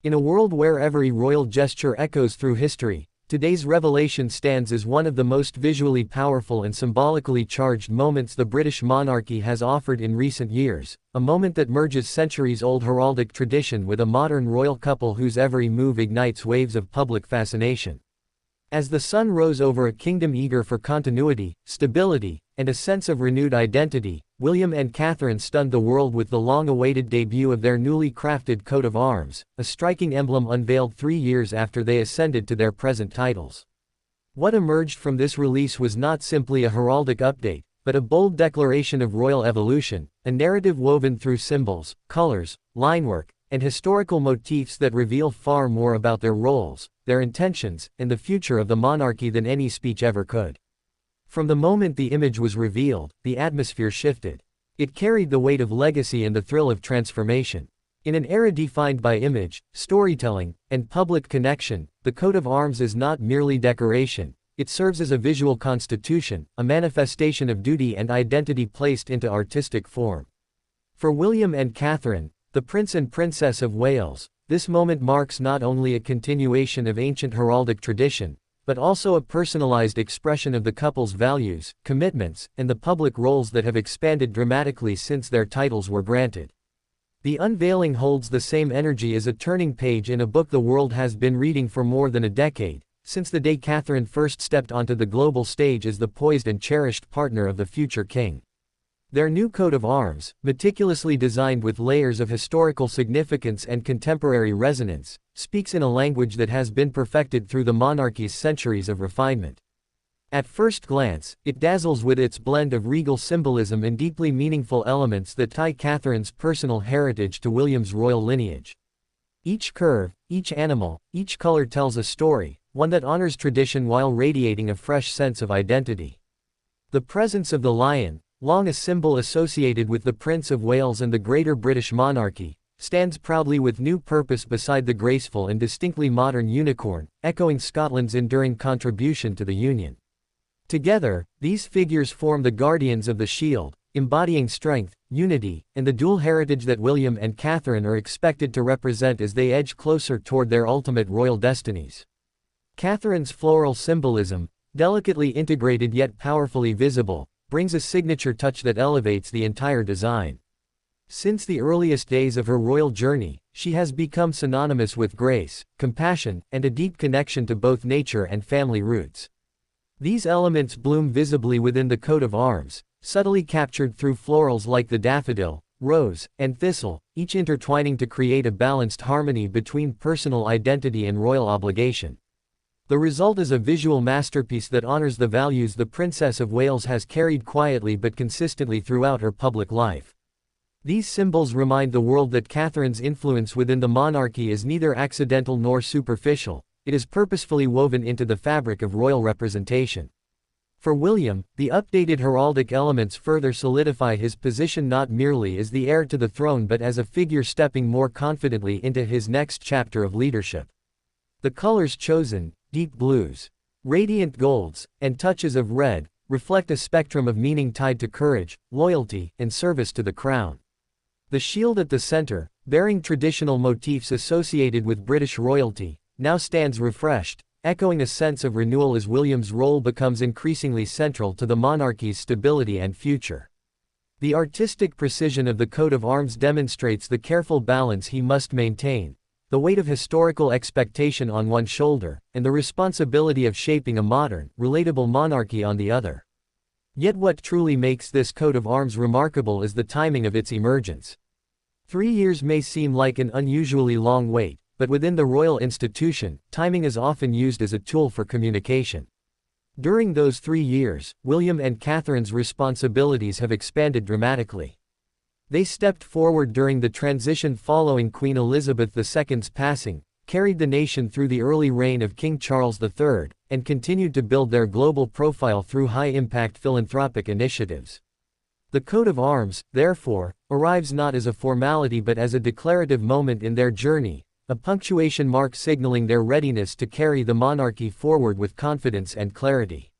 In a world where every royal gesture echoes through history, today's revelation stands as one of the most visually powerful and symbolically charged moments the British monarchy has offered in recent years, a moment that merges centuries-old heraldic tradition with a modern royal couple whose every move ignites waves of public fascination. As the sun rose over a kingdom eager for continuity, stability, and a sense of renewed identity, William and Catherine stunned the world with the long-awaited debut of their newly crafted coat of arms, a striking emblem unveiled 3 years after they ascended to their present titles. What emerged from this release was not simply a heraldic update, but a bold declaration of royal evolution, a narrative woven through symbols, colors, linework, and historical motifs that reveal far more about their roles, their intentions, and the future of the monarchy than any speech ever could. From the moment the image was revealed, the atmosphere shifted. It carried the weight of legacy and the thrill of transformation. In an era defined by image, storytelling, and public connection, the coat of arms is not merely decoration, it serves as a visual constitution, a manifestation of duty and identity placed into artistic form. For William and Catherine, the Prince and Princess of Wales, this moment marks not only a continuation of ancient heraldic tradition, but also a personalized expression of the couple's values, commitments, and the public roles that have expanded dramatically since their titles were granted. The unveiling holds the same energy as a turning page in a book the world has been reading for more than a decade, since the day Catherine first stepped onto the global stage as the poised and cherished partner of the future king. Their new coat of arms, meticulously designed with layers of historical significance and contemporary resonance, speaks in a language that has been perfected through the monarchy's centuries of refinement. At first glance, it dazzles with its blend of regal symbolism and deeply meaningful elements that tie Catherine's personal heritage to William's royal lineage. Each curve, each animal, each color tells a story, one that honors tradition while radiating a fresh sense of identity. The presence of the lion, long a symbol associated with the Prince of Wales and the greater British monarchy, stands proudly with new purpose beside the graceful and distinctly modern unicorn, echoing Scotland's enduring contribution to the Union. Together, these figures form the guardians of the shield, embodying strength, unity, and the dual heritage that William and Catherine are expected to represent as they edge closer toward their ultimate royal destinies. Catherine's floral symbolism, delicately integrated yet powerfully visible, brings a signature touch that elevates the entire design. Since the earliest days of her royal journey, she has become synonymous with grace, compassion, and a deep connection to both nature and family roots. These elements bloom visibly within the coat of arms, subtly captured through florals like the daffodil, rose, and thistle, each intertwining to create a balanced harmony between personal identity and royal obligation. The result is a visual masterpiece that honors the values the Princess of Wales has carried quietly but consistently throughout her public life. These symbols remind the world that Catherine's influence within the monarchy is neither accidental nor superficial, it is purposefully woven into the fabric of royal representation. For William, the updated heraldic elements further solidify his position not merely as the heir to the throne but as a figure stepping more confidently into his next chapter of leadership. The colors chosen, deep blues, radiant golds, and touches of red, reflect a spectrum of meaning tied to courage, loyalty, and service to the crown. The shield at the center, bearing traditional motifs associated with British royalty, now stands refreshed, echoing a sense of renewal as William's role becomes increasingly central to the monarchy's stability and future. The artistic precision of the coat of arms demonstrates the careful balance he must maintain, the weight of historical expectation on one shoulder, and the responsibility of shaping a modern, relatable monarchy on the other. Yet what truly makes this coat of arms remarkable is the timing of its emergence. 3 years may seem like an unusually long wait, but within the royal institution, timing is often used as a tool for communication. During those 3 years, William and Catherine's responsibilities have expanded dramatically. They stepped forward during the transition following Queen Elizabeth II's passing, carried the nation through the early reign of King Charles III, and continued to build their global profile through high-impact philanthropic initiatives. The coat of arms, therefore, arrives not as a formality but as a declarative moment in their journey, a punctuation mark signaling their readiness to carry the monarchy forward with confidence and clarity.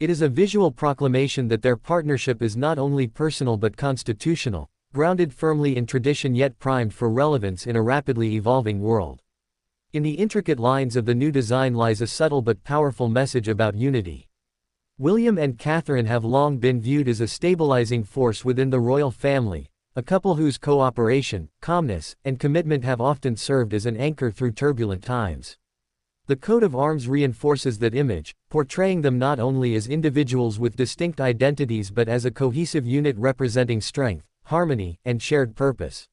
It is a visual proclamation that their partnership is not only personal but constitutional, grounded firmly in tradition yet primed for relevance in a rapidly evolving world. In the intricate lines of the new design lies a subtle but powerful message about unity. William and Catherine have long been viewed as a stabilizing force within the royal family, a couple whose cooperation, calmness, and commitment have often served as an anchor through turbulent times. The coat of arms reinforces that image, portraying them not only as individuals with distinct identities but as a cohesive unit representing strength, harmony, and shared purpose.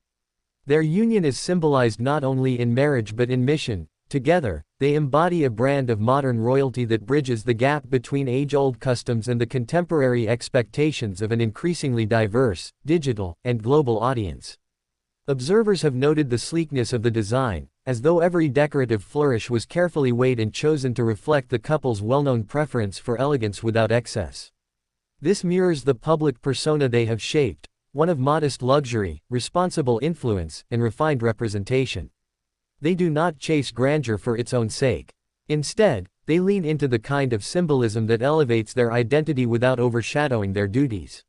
Their union is symbolized not only in marriage but in mission. Together, they embody a brand of modern royalty that bridges the gap between age-old customs and the contemporary expectations of an increasingly diverse, digital, and global audience. Observers have noted the sleekness of the design, as though every decorative flourish was carefully weighed and chosen to reflect the couple's well-known preference for elegance without excess. This mirrors the public persona they have shaped, one of modest luxury, responsible influence, and refined representation. They do not chase grandeur for its own sake. Instead, they lean into the kind of symbolism that elevates their identity without overshadowing their duties.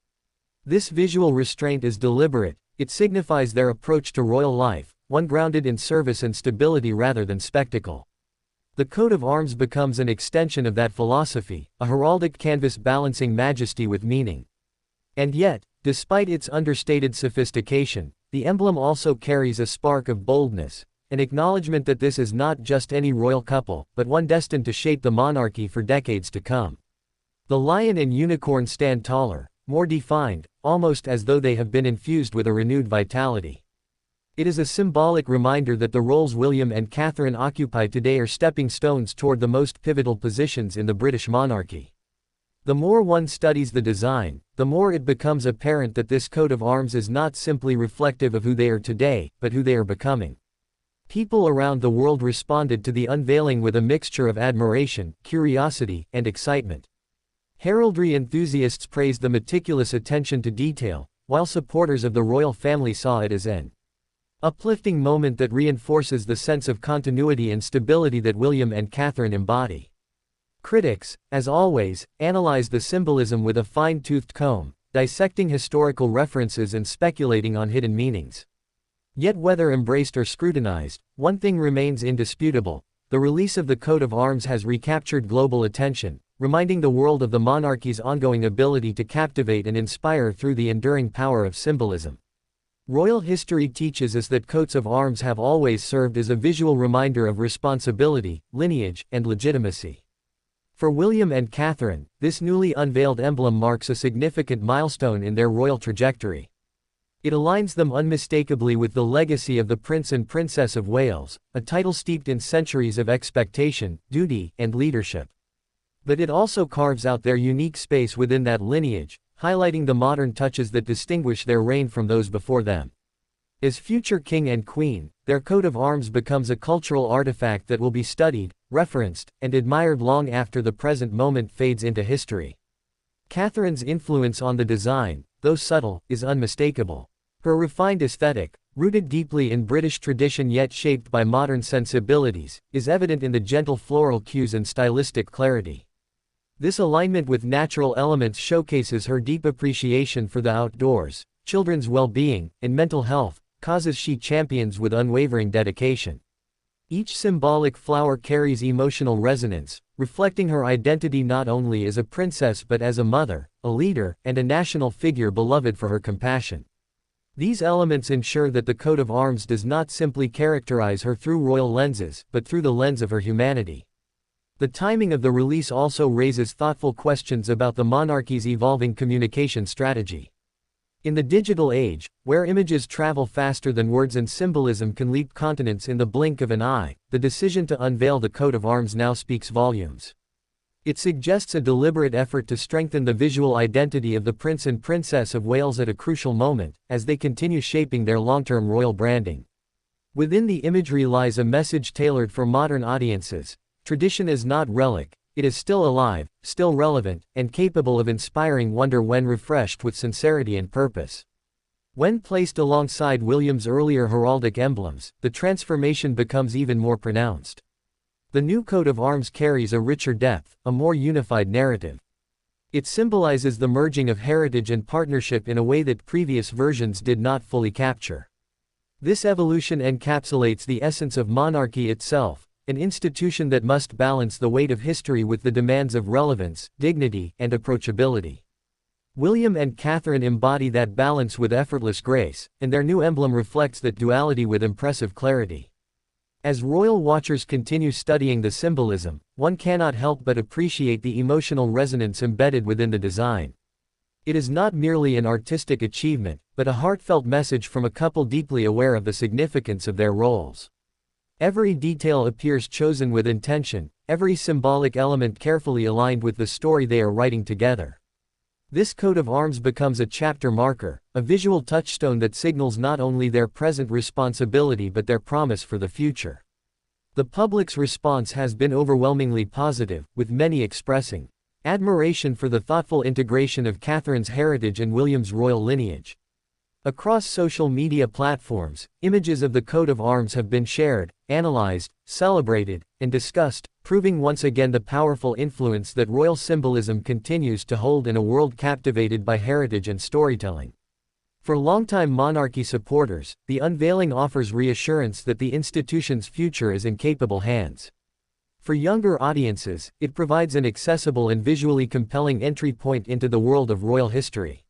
This visual restraint is deliberate. It signifies their approach to royal life, one grounded in service and stability rather than spectacle. The coat of arms becomes an extension of that philosophy, a heraldic canvas balancing majesty with meaning. And yet, despite its understated sophistication, the emblem also carries a spark of boldness, an acknowledgement that this is not just any royal couple, but one destined to shape the monarchy for decades to come. The lion and unicorn stand taller, more defined, almost as though they have been infused with a renewed vitality. It is a symbolic reminder that the roles William and Catherine occupy today are stepping stones toward the most pivotal positions in the British monarchy. The more one studies the design, the more it becomes apparent that this coat of arms is not simply reflective of who they are today, but who they are becoming. People around the world responded to the unveiling with a mixture of admiration, curiosity, and excitement. Heraldry enthusiasts praised the meticulous attention to detail, while supporters of the royal family saw it as an uplifting moment that reinforces the sense of continuity and stability that William and Catherine embody. Critics, as always, analyze the symbolism with a fine-toothed comb, dissecting historical references and speculating on hidden meanings. Yet whether embraced or scrutinized, one thing remains indisputable: the release of the coat of arms has recaptured global attention, reminding the world of the monarchy's ongoing ability to captivate and inspire through the enduring power of symbolism. Royal history teaches us that coats of arms have always served as a visual reminder of responsibility, lineage, and legitimacy. For William and Catherine, this newly unveiled emblem marks a significant milestone in their royal trajectory. It aligns them unmistakably with the legacy of the Prince and Princess of Wales, a title steeped in centuries of expectation, duty, and leadership. But it also carves out their unique space within that lineage, highlighting the modern touches that distinguish their reign from those before them. As future king and queen, their coat of arms becomes a cultural artifact that will be studied, referenced, and admired long after the present moment fades into history. Catherine's influence on the design, though subtle, is unmistakable. Her refined aesthetic, rooted deeply in British tradition yet shaped by modern sensibilities, is evident in the gentle floral cues and stylistic clarity. This alignment with natural elements showcases her deep appreciation for the outdoors, children's well-being, and mental health, causes she champions with unwavering dedication. Each symbolic flower carries emotional resonance, reflecting her identity not only as a princess but as a mother, a leader, and a national figure beloved for her compassion. These elements ensure that the coat of arms does not simply characterize her through royal lenses, but through the lens of her humanity. The timing of the release also raises thoughtful questions about the monarchy's evolving communication strategy. In the digital age, where images travel faster than words and symbolism can leap continents in the blink of an eye, the decision to unveil the coat of arms now speaks volumes. It suggests a deliberate effort to strengthen the visual identity of the Prince and Princess of Wales at a crucial moment, as they continue shaping their long-term royal branding. Within the imagery lies a message tailored for modern audiences. Tradition is not relic, it is still alive, still relevant, and capable of inspiring wonder when refreshed with sincerity and purpose. When placed alongside William's earlier heraldic emblems, the transformation becomes even more pronounced. The new coat of arms carries a richer depth, a more unified narrative. It symbolizes the merging of heritage and partnership in a way that previous versions did not fully capture. This evolution encapsulates the essence of monarchy itself, an institution that must balance the weight of history with the demands of relevance, dignity, and approachability. William and Catherine embody that balance with effortless grace, and their new emblem reflects that duality with impressive clarity. As royal watchers continue studying the symbolism, one cannot help but appreciate the emotional resonance embedded within the design. It is not merely an artistic achievement, but a heartfelt message from a couple deeply aware of the significance of their roles. Every detail appears chosen with intention, every symbolic element carefully aligned with the story they are writing together. This coat of arms becomes a chapter marker, a visual touchstone that signals not only their present responsibility but their promise for the future. The public's response has been overwhelmingly positive, with many expressing admiration for the thoughtful integration of Catherine's heritage and William's royal lineage. Across social media platforms, images of the coat of arms have been shared, analyzed, celebrated, and discussed, proving once again the powerful influence that royal symbolism continues to hold in a world captivated by heritage and storytelling. For longtime monarchy supporters, the unveiling offers reassurance that the institution's future is in capable hands. For younger audiences, it provides an accessible and visually compelling entry point into the world of royal history.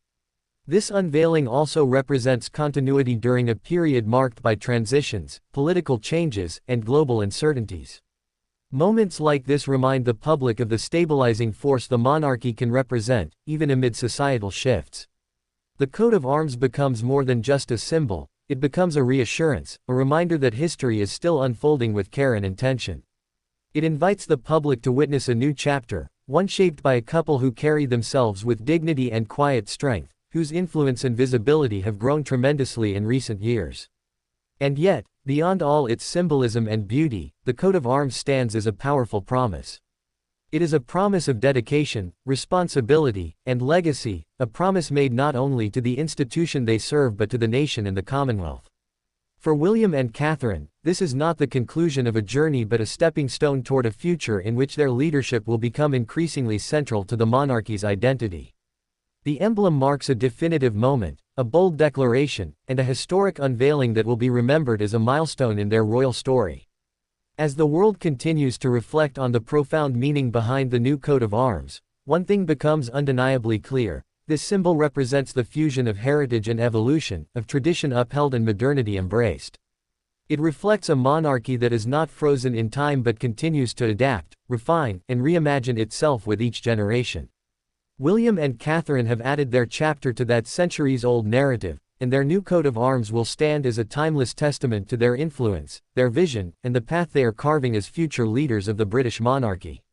This unveiling also represents continuity during a period marked by transitions, political changes, and global uncertainties. Moments like this remind the public of the stabilizing force the monarchy can represent, even amid societal shifts. The coat of arms becomes more than just a symbol, it becomes a reassurance, a reminder that history is still unfolding with care and intention. It invites the public to witness a new chapter, one shaped by a couple who carry themselves with dignity and quiet strength, whose influence and visibility have grown tremendously in recent years. And yet, beyond all its symbolism and beauty, the coat of arms stands as a powerful promise. It is a promise of dedication, responsibility, and legacy, a promise made not only to the institution they serve but to the nation and the Commonwealth. For William and Catherine, this is not the conclusion of a journey but a stepping stone toward a future in which their leadership will become increasingly central to the monarchy's identity. The emblem marks a definitive moment, a bold declaration, and a historic unveiling that will be remembered as a milestone in their royal story. As the world continues to reflect on the profound meaning behind the new coat of arms, one thing becomes undeniably clear: this symbol represents the fusion of heritage and evolution, of tradition upheld and modernity embraced. It reflects a monarchy that is not frozen in time but continues to adapt, refine, and reimagine itself with each generation. William and Catherine have added their chapter to that centuries-old narrative, and their new coat of arms will stand as a timeless testament to their influence, their vision, and the path they are carving as future leaders of the British monarchy.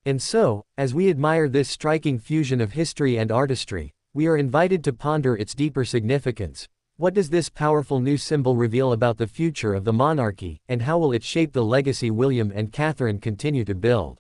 And so, as we admire this striking fusion of history and artistry, we are invited to ponder its deeper significance. What does this powerful new symbol reveal about the future of the monarchy, and how will it shape the legacy William and Catherine continue to build?